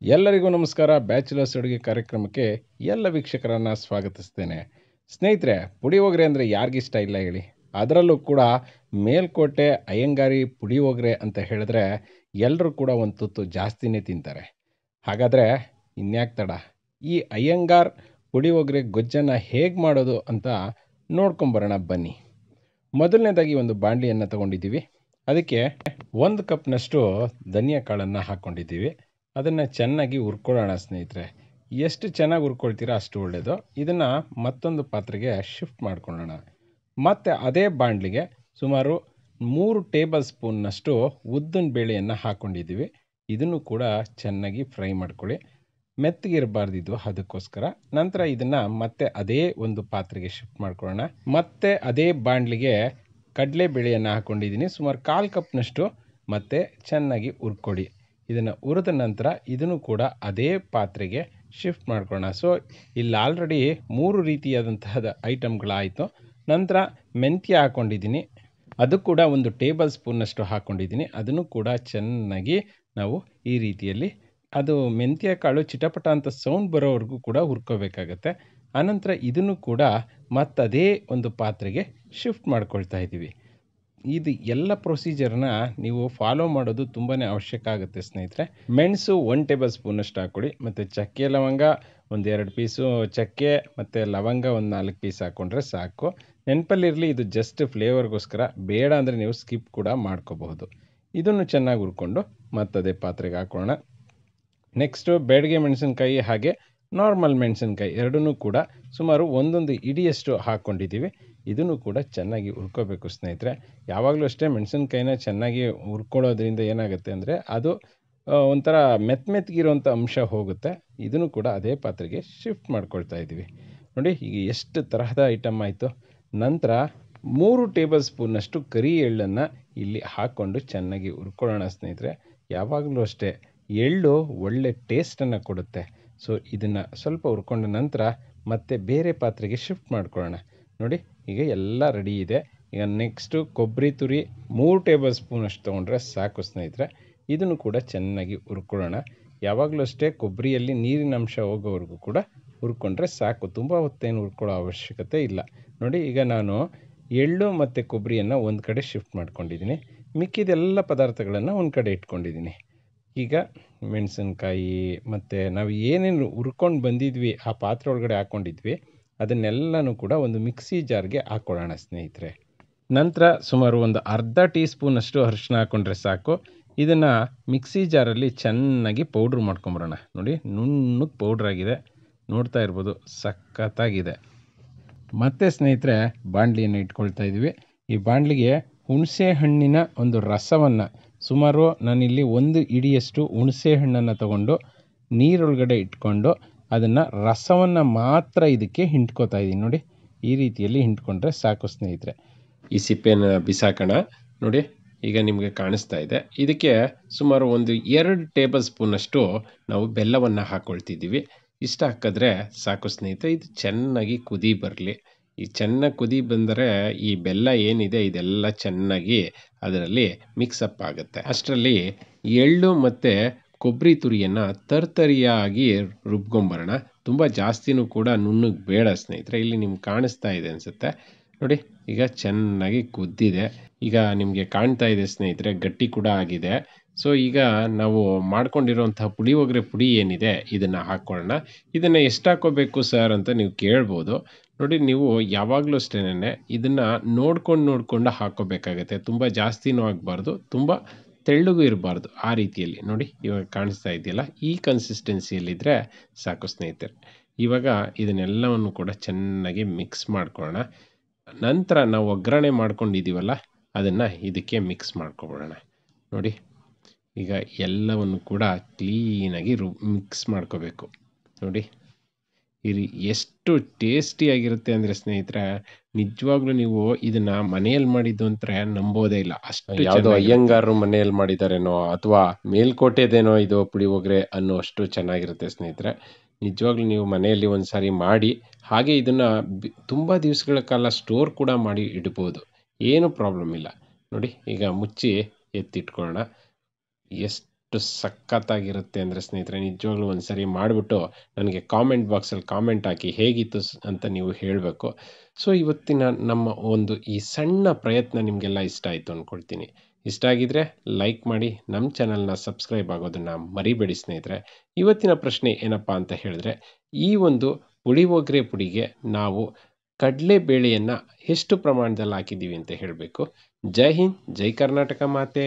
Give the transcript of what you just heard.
ಎಲ್ಲರಿಗೂ ನಮಸ್ಕಾರ. ಬ್ಯಾಚುಲರ್ಸ್ ಅಡುಗೆ ಕಾರ್ಯಕ್ರಮಕ್ಕೆ ಎಲ್ಲ ವೀಕ್ಷಕರನ್ನು ಸ್ವಾಗತಿಸ್ತೇನೆ. ಸ್ನೇಹಿತರೆ, ಪುಳಿಯೋಗರೆ ಅಂದರೆ ಯಾರಿಗಿಷ್ಟ ಇಲ್ಲ ಹೇಳಿ. ಅದರಲ್ಲೂ ಕೂಡ ಮೇಲ್ಕೋಟೆ ಅಯ್ಯಂಗಾರಿ ಪುಳಿಯೋಗರೆ ಅಂತ ಹೇಳಿದ್ರೆ ಎಲ್ಲರೂ ಕೂಡ ಒಂದು ತುತ್ತು ಜಾಸ್ತಿನೇ ತಿಂತಾರೆ. ಹಾಗಾದರೆ ಇನ್ಯಾಕೆ ತಡ, ಈ ಅಯ್ಯಂಗಾರ್ ಪುಳಿಯೋಗರೆ ಗೊಜ್ಜನ್ನು ಹೇಗೆ ಮಾಡೋದು ಅಂತ ನೋಡ್ಕೊಂಬರೋಣ ಬನ್ನಿ. ಮೊದಲನೇದಾಗಿ ಒಂದು ಬಾಣಲಿಯನ್ನು ತಗೊಂಡಿದ್ದೀವಿ. ಅದಕ್ಕೆ 1 ಕಪ್ನಷ್ಟು ಧನಿಯಾ ಕಾಳನ್ನು ಹಾಕ್ಕೊಂಡಿದ್ದೀವಿ. ಅದನ್ನು ಚೆನ್ನಾಗಿ ಹುರ್ಕೊಳ್ಳೋಣ ಸ್ನೇಹಿತರೆ. ಎಷ್ಟು ಚೆನ್ನಾಗಿ ಹುರ್ಕೊಳ್ತೀರಾ ಅಷ್ಟು ಒಳ್ಳೆಯದು. ಇದನ್ನು ಮತ್ತೊಂದು ಪಾತ್ರೆಗೆ ಶಿಫ್ಟ್ ಮಾಡ್ಕೊಳ್ಳೋಣ. ಮತ್ತು ಅದೇ ಬಾಣಲಿಗೆ ಸುಮಾರು 3 ಟೇಬಲ್ ಸ್ಪೂನ್ನಷ್ಟು ಉದ್ದಿನ ಬೇಳೆಯನ್ನು ಹಾಕ್ಕೊಂಡಿದ್ದೀವಿ. ಇದನ್ನು ಕೂಡ ಚೆನ್ನಾಗಿ ಫ್ರೈ ಮಾಡ್ಕೊಳ್ಳಿ. ಮೆತ್ತಗಿರಬಾರ್ದು ಇದು, ಅದಕ್ಕೋಸ್ಕರ. ನಂತರ ಇದನ್ನು ಮತ್ತೆ ಅದೇ ಒಂದು ಪಾತ್ರೆಗೆ ಶಿಫ್ಟ್ ಮಾಡ್ಕೊಳ್ಳೋಣ. ಮತ್ತೆ ಅದೇ ಬಾಣಲಿಗೆ ಕಡಲೆಬೇಳೆಯನ್ನು ಹಾಕ್ಕೊಂಡಿದ್ದೀನಿ, ಸುಮಾರು 1/4 ಕಪ್ನಷ್ಟು. ಮತ್ತು ಚೆನ್ನಾಗಿ ಹುರ್ಕೊಳ್ಳಿ. ಇದನ್ನು ಹುರಿದ ನಂತರ ಇದನ್ನು ಕೂಡ ಅದೇ ಪಾತ್ರೆಗೆ ಶಿಫ್ಟ್ ಮಾಡ್ಕೊಳ್ಳೋಣ. ಸೊ ಇಲ್ಲಿ ಆಲ್ರೆಡಿ 3 ರೀತಿಯಾದಂತಹ ಐಟಮ್ಗಳಾಯಿತು. ನಂತರ ಮೆಂತ್ಯ ಹಾಕ್ಕೊಂಡಿದ್ದೀನಿ, ಅದು ಕೂಡ 1 ಟೇಬಲ್ ಸ್ಪೂನ್ನಷ್ಟು ಹಾಕ್ಕೊಂಡಿದ್ದೀನಿ. ಅದನ್ನು ಕೂಡ ಚೆನ್ನಾಗಿ ನಾವು ಈ ರೀತಿಯಲ್ಲಿ ಅದು ಮೆಂತ್ಯ ಕಾಳು ಚಿಟಪಟ ಅಂತ ಸೌಂಡ್ ಬರೋವರೆಗೂ ಕೂಡ ಹುರ್ಕೋಬೇಕಾಗತ್ತೆ. ಆನಂತರ ಇದನ್ನು ಕೂಡ ಮತ್ತದೇ ಒಂದು ಪಾತ್ರೆಗೆ ಶಿಫ್ಟ್ ಮಾಡ್ಕೊಳ್ತಾ ಇದ್ದೀವಿ. ಇದು ಎಲ್ಲ ಪ್ರೊಸೀಜರ್ನ ನೀವು ಫಾಲೋ ಮಾಡೋದು ತುಂಬಾ ಅವಶ್ಯಕ ಆಗುತ್ತೆ ಸ್ನೇಹಿತರೆ. ಮೆಣಸು 1 ಟೇಬಲ್ ಸ್ಪೂನಷ್ಟು ಹಾಕ್ಕೊಳ್ಳಿ. ಮತ್ತು ಚಕ್ಕೆ ಲವಂಗ 1-2 ಪೀಸು ಚಕ್ಕೆ, ಮತ್ತು ಲವಂಗ 4 ಪೀಸ್ ಹಾಕ್ಕೊಂಡ್ರೆ ಸಾಕು. ನೆನಪಲ್ಲಿರಲಿ, ಇದು ಜಸ್ಟ್ ಫ್ಲೇವರ್ಗೋಸ್ಕರ. ಬೇಡ ಅಂದರೆ ನೀವು ಸ್ಕಿಪ್ ಕೂಡ ಮಾಡ್ಕೋಬಹುದು. ಇದನ್ನು ಚೆನ್ನಾಗಿ ಹುರ್ಕೊಂಡು ಮತ್ತದೇ ಪಾತ್ರೆಗೆ ಹಾಕೋಣ. ನೆಕ್ಸ್ಟು ಬೆಳಗ್ಗೆ ಮೆಣಸಿನ್ಕಾಯಿ ಹಾಗೆ ನಾರ್ಮಲ್ ಮೆಣಸಿನ್ಕಾಯಿ ಎರಡನ್ನೂ ಕೂಡ ಸುಮಾರು 1 ಹಿಡಿಯಷ್ಟು ಹಾಕ್ಕೊಂಡಿದ್ದೀವಿ. ಇದನ್ನು ಕೂಡ ಚೆನ್ನಾಗಿ ಹುರ್ಕೋಬೇಕು ಸ್ನೇಹಿತರೆ. ಯಾವಾಗಲೂ ಅಷ್ಟೇ ಮೆಣಸಿನ್ಕಾಯಿನ ಚೆನ್ನಾಗಿ ಹುರ್ಕೊಳ್ಳೋದ್ರಿಂದ ಏನಾಗುತ್ತೆ ಅಂದರೆ ಅದು ಒಂಥರ ಮೆತ್ತಗಿರೋಂಥ ಅಂಶ ಹೋಗುತ್ತೆ. ಇದನ್ನು ಕೂಡ ಅದೇ ಪಾತ್ರೆಗೆ ಶಿಫ್ಟ್ ಮಾಡ್ಕೊಳ್ತಾ ಇದ್ದೀವಿ. ನೋಡಿ, ಈಗ ಎಷ್ಟು ತರಹದ ಐಟಮ್ ಆಯಿತು. ನಂತರ 3 ಟೇಬಲ್ ಸ್ಪೂನ್ನಷ್ಟು ಕರಿ ಎಳ್ಳನ್ನು ಇಲ್ಲಿ ಹಾಕ್ಕೊಂಡು ಚೆನ್ನಾಗಿ ಹುರ್ಕೊಳ್ಳೋಣ ಸ್ನೇಹಿತರೆ. ಯಾವಾಗಲೂ ಅಷ್ಟೇ ಎಳ್ಳು ಒಳ್ಳೆ ಟೇಸ್ಟನ್ನು ಕೊಡುತ್ತೆ. ಸೊ ಇದನ್ನು ಸ್ವಲ್ಪ ಹುರ್ಕೊಂಡ ನಂತರ ಮತ್ತೆ ಬೇರೆ ಪಾತ್ರೆಗೆ ಶಿಫ್ಟ್ ಮಾಡ್ಕೊಳ್ಳೋಣ. ನೋಡಿ, ಈಗ ಎಲ್ಲ ರೆಡಿ ಇದೆ. ಈಗ ನೆಕ್ಸ್ಟು ಕೊಬ್ಬರಿ ತುರಿ 3 ಟೇಬಲ್ ಸ್ಪೂನಷ್ಟು ತೊಗೊಂಡ್ರೆ ಸಾಕು ಸ್ನೇಹಿತರೆ. ಇದನ್ನು ಕೂಡ ಚೆನ್ನಾಗಿ ಹುರ್ಕೊಳ್ಳೋಣ. ಯಾವಾಗಲೂ ಅಷ್ಟೇ ಕೊಬ್ಬರಿಯಲ್ಲಿ ನೀರಿನ ಅಂಶ ಹೋಗೋವರೆಗೂ ಕೂಡ ಹುರ್ಕೊಂಡ್ರೆ ಸಾಕು. ತುಂಬ ಹೊತ್ತೇನು ಹುರ್ಕೊಳ್ಳೋ ಅವಶ್ಯಕತೆ ಇಲ್ಲ. ನೋಡಿ, ಈಗ ನಾನು ಎಳ್ಳು ಮತ್ತು ಕೊಬ್ಬರಿಯನ್ನು ಒಂದು ಕಡೆ ಶಿಫ್ಟ್ ಮಾಡ್ಕೊಂಡಿದ್ದೀನಿ. ಮಿಕ್ಕಿದೆಲ್ಲ ಪದಾರ್ಥಗಳನ್ನು ಒಂದು ಕಡೆ ಇಟ್ಕೊಂಡಿದ್ದೀನಿ. ಈಗ ಮೆಣಸಿನ್ಕಾಯಿ ಮತ್ತು ನಾವು ಏನೇನು ಹುರ್ಕೊಂಡು ಬಂದಿದ್ವಿ ಆ ಪಾತ್ರೆ ಒಳಗಡೆ ಹಾಕ್ಕೊಂಡಿದ್ವಿ ಅದನ್ನೆಲ್ಲನೂ ಕೂಡ ಒಂದು ಮಿಕ್ಸಿ ಜಾರ್ಗೆ ಹಾಕ್ಕೊಳ್ಳೋಣ ಸ್ನೇಹಿತರೆ. ನಂತರ ಸುಮಾರು ಒಂದು ಅರ್ಧ ಟೀ ಸ್ಪೂನಷ್ಟು ಅರಿಶಿನ ಹಾಕ್ಕೊಂಡ್ರೆ ಸಾಕು. ಇದನ್ನು ಮಿಕ್ಸಿ ಜಾರಲ್ಲಿ ಚೆನ್ನಾಗಿ ಪೌಡ್ರ್ ಮಾಡ್ಕೊಂಬರೋಣ. ನೋಡಿ, ನುಣ್ಣಗೆ ಪೌಡ್ರಾಗಿದೆ, ನೋಡ್ತಾ ಇರ್ಬೋದು, ಸಖತ್ತಾಗಿದೆ. ಮತ್ತು ಸ್ನೇಹಿತರೆ, ಬಾಣಲಿಯನ್ನು ಇಟ್ಕೊಳ್ತಾ ಇದ್ದೀವಿ. ಈ ಬಾಣಲಿಗೆ ಹುಣಸೆ ಹಣ್ಣಿನ ಒಂದು ರಸವನ್ನು ಸುಮಾರು ನಾನಿಲ್ಲಿ 1 ಹಿಡಿಯಷ್ಟು ಹುಣಸೆ ಹಣ್ಣನ್ನು ತಗೊಂಡು ನೀರೊಳಗಡೆ ಇಟ್ಕೊಂಡು ಅದನ್ನು ರಸವನ್ನು ಮಾತ್ರ ಇದಕ್ಕೆ ಹಿಂಡ್ಕೋತಾ ಇದ್ದೀನಿ. ನೋಡಿ, ಈ ರೀತಿಯಲ್ಲಿ ಹಿಂಡ್ಕೊಂಡ್ರೆ ಸಾಕು ಸ್ನೇಹಿತರೆ. ಈ ಸಿಪ್ಪೆನ ಬಿಸಾಕೋಣ. ನೋಡಿ, ಈಗ ನಿಮಗೆ ಕಾಣಿಸ್ತಾ ಇದೆ. ಇದಕ್ಕೆ ಸುಮಾರು 2 ಟೇಬಲ್ ಸ್ಪೂನಷ್ಟು ನಾವು ಬೆಲ್ಲವನ್ನು ಹಾಕ್ಕೊಳ್ತಿದ್ದೀವಿ. ಇಷ್ಟು ಹಾಕಿದ್ರೆ ಸಾಕು ಸ್ನೇಹಿತರೆ. ಇದು ಚೆನ್ನಾಗಿ ಕುದಿ ಬರಲಿ. ಈ ಚೆನ್ನಾಗಿ ಕುದಿ ಬಂದರೆ ಈ ಬೆಲ್ಲ ಏನಿದೆ ಇದೆಲ್ಲ ಚೆನ್ನಾಗಿ ಅದರಲ್ಲಿ ಮಿಕ್ಸಪ್ ಆಗುತ್ತೆ. ಅಷ್ಟರಲ್ಲಿ ಎಳ್ಳು ಮತ್ತು ಕೊಬ್ಬರಿ ತುರಿಯನ್ನು ತರ್ತರಿಯಾಗಿ ರುಬ್ಕೊಂಬರೋಣ. ತುಂಬ ಜಾಸ್ತಿನೂ ಕೂಡ ನುಣ್ಣಗೆ ಬೇಡ ಸ್ನೇಹಿತರೆ. ಇಲ್ಲಿ ನಿಮ್ಗೆ ಕಾಣಿಸ್ತಾ ಇದೆ ಅನಿಸುತ್ತೆ. ನೋಡಿ, ಈಗ ಚೆನ್ನಾಗಿ ಕುದ್ದಿದೆ. ಈಗ ನಿಮಗೆ ಕಾಣ್ತಾ ಇದೆ ಸ್ನೇಹಿತರೆ, ಗಟ್ಟಿ ಕೂಡ ಆಗಿದೆ. ಸೊ ಈಗ ನಾವು ಮಾಡ್ಕೊಂಡಿರೋಂಥ ಪುಳಿಯೋಗರೆ ಪುಡಿ ಏನಿದೆ ಇದನ್ನು ಹಾಕ್ಕೊಳ್ಳೋಣ. ಇದನ್ನು ಎಷ್ಟು ಹಾಕ್ಕೋಬೇಕು ಸರ್ ಅಂತ ನೀವು ಕೇಳ್ಬೋದು. ನೋಡಿ, ನೀವು ಯಾವಾಗಲೂ ಅಷ್ಟೇನೆ ಇದನ್ನು ನೋಡ್ಕೊಂಡು ಹಾಕ್ಕೋಬೇಕಾಗತ್ತೆ. ತುಂಬ ಜಾಸ್ತಿನೂ ಆಗಬಾರ್ದು, ತುಂಬ ತೆಳ್ಳಗೂ ಇರಬಾರ್ದು. ಆ ರೀತಿಯಲ್ಲಿ ನೋಡಿ, ಇವಾಗ ಕಾಣಿಸ್ತಾ ಇದೆಯಲ್ಲ, ಈ ಕನ್ಸಿಸ್ಟೆನ್ಸಿಯಲ್ಲಿದ್ದರೆ ಸಾಕು ಸ್ನೇಹಿತರೆ. ಇವಾಗ ಇದನ್ನೆಲ್ಲವನ್ನು ಕೂಡ ಚೆನ್ನಾಗಿ ಮಿಕ್ಸ್ ಮಾಡ್ಕೊಳ್ಳೋಣ. ನಂತರ ನಾವು ಒಗ್ಗರಣೆ ಮಾಡ್ಕೊಂಡಿದ್ದೀವಲ್ಲ ಅದನ್ನು ಇದಕ್ಕೆ ಮಿಕ್ಸ್ ಮಾಡ್ಕೊಬಿಡೋಣ. ನೋಡಿ, ಈಗ ಎಲ್ಲವನ್ನು ಕೂಡ ಕ್ಲೀನಾಗಿ ಮಿಕ್ಸ್ ಮಾಡ್ಕೋಬೇಕು. ನೋಡಿ, ಎಷ್ಟು ಟೇಸ್ಟಿಯಾಗಿರುತ್ತೆ ಅಂದರೆ ಸ್ನೇಹಿತರೆ, ನಿಜವಾಗ್ಲೂ ನೀವು ಇದನ್ನು ಮನೆಯಲ್ಲಿ ಮಾಡಿದ್ದು ಅಂದರೆ ನಂಬೋದೇ ಇಲ್ಲ. ಅಷ್ಟು ಯಾವುದೋ ಅಯ್ಯಂಗಾರರು ಮನೆಯಲ್ಲಿ ಮಾಡಿದಾರೇನೋ ಅಥವಾ ಮೇಲ್ಕೋಟೆದೇನೋ ಇದು ಪುಳಿಯೋಗರೆ ಅನ್ನೋ ಅಷ್ಟು ಚೆನ್ನಾಗಿರುತ್ತೆ ಸ್ನೇಹಿತರೆ. ನಿಜವಾಗ್ಲೂ ನೀವು ಮನೆಯಲ್ಲಿ ಒಂದು ಸಾರಿ ಮಾಡಿ, ಹಾಗೆ ಇದನ್ನು ತುಂಬ ದಿವಸಗಳ ಕಾಲ ಸ್ಟೋರ್ ಕೂಡ ಮಾಡಿ ಇಡ್ಬೋದು, ಏನು ಪ್ರಾಬ್ಲಮ್ ಇಲ್ಲ. ನೋಡಿ, ಈಗ ಮುಚ್ಚಿ ಎತ್ತಿಟ್ಕೊಳ್ಳೋಣ. ಎಷ್ಟು ಎಷ್ಟು ಸಖತ್ತಾಗಿರುತ್ತೆ ಅಂದರೆ ಸ್ನೇಹಿತರೆ, ನಿಜವಾಗ್ಲೂ ಒಂದು ಸರಿ ಮಾಡಿಬಿಟ್ಟು ನನಗೆ ಕಾಮೆಂಟ್ ಬಾಕ್ಸಲ್ಲಿ ಕಾಮೆಂಟ್ ಹಾಕಿ ಹೇಗಿತ್ತು ಅಂತ ನೀವು ಹೇಳಬೇಕು. ಸೊ ಇವತ್ತಿನ ನಮ್ಮ ಒಂದು ಈ ಸಣ್ಣ ಪ್ರಯತ್ನ ನಿಮಗೆಲ್ಲ ಇಷ್ಟ ಆಯಿತು ಅಂದ್ಕೊಳ್ತೀನಿ. ಇಷ್ಟ ಆಗಿದ್ರೆ ಲೈಕ್ ಮಾಡಿ, ನಮ್ಮ ಚಾನಲ್ನ ಸಬ್ಸ್ಕ್ರೈಬ್ ಆಗೋದನ್ನು ಮರಿಬೇಡಿ ಸ್ನೇಹಿತರೆ. ಇವತ್ತಿನ ಪ್ರಶ್ನೆ ಏನಪ್ಪ ಅಂತ ಹೇಳಿದ್ರೆ, ಈ ಒಂದು ಪುಳಿಯೋಗರೆ ಪುಡಿಗೆ ನಾವು ಕಡಲೆಬೇಳೆಯನ್ನು ಎಷ್ಟು ಪ್ರಮಾಣದಲ್ಲಿ ಹಾಕಿದ್ದೀವಿ ಅಂತ ಹೇಳಬೇಕು. ಜೈ ಹಿಂದ್, ಜೈ ಕರ್ನಾಟಕ ಮಾತೆ.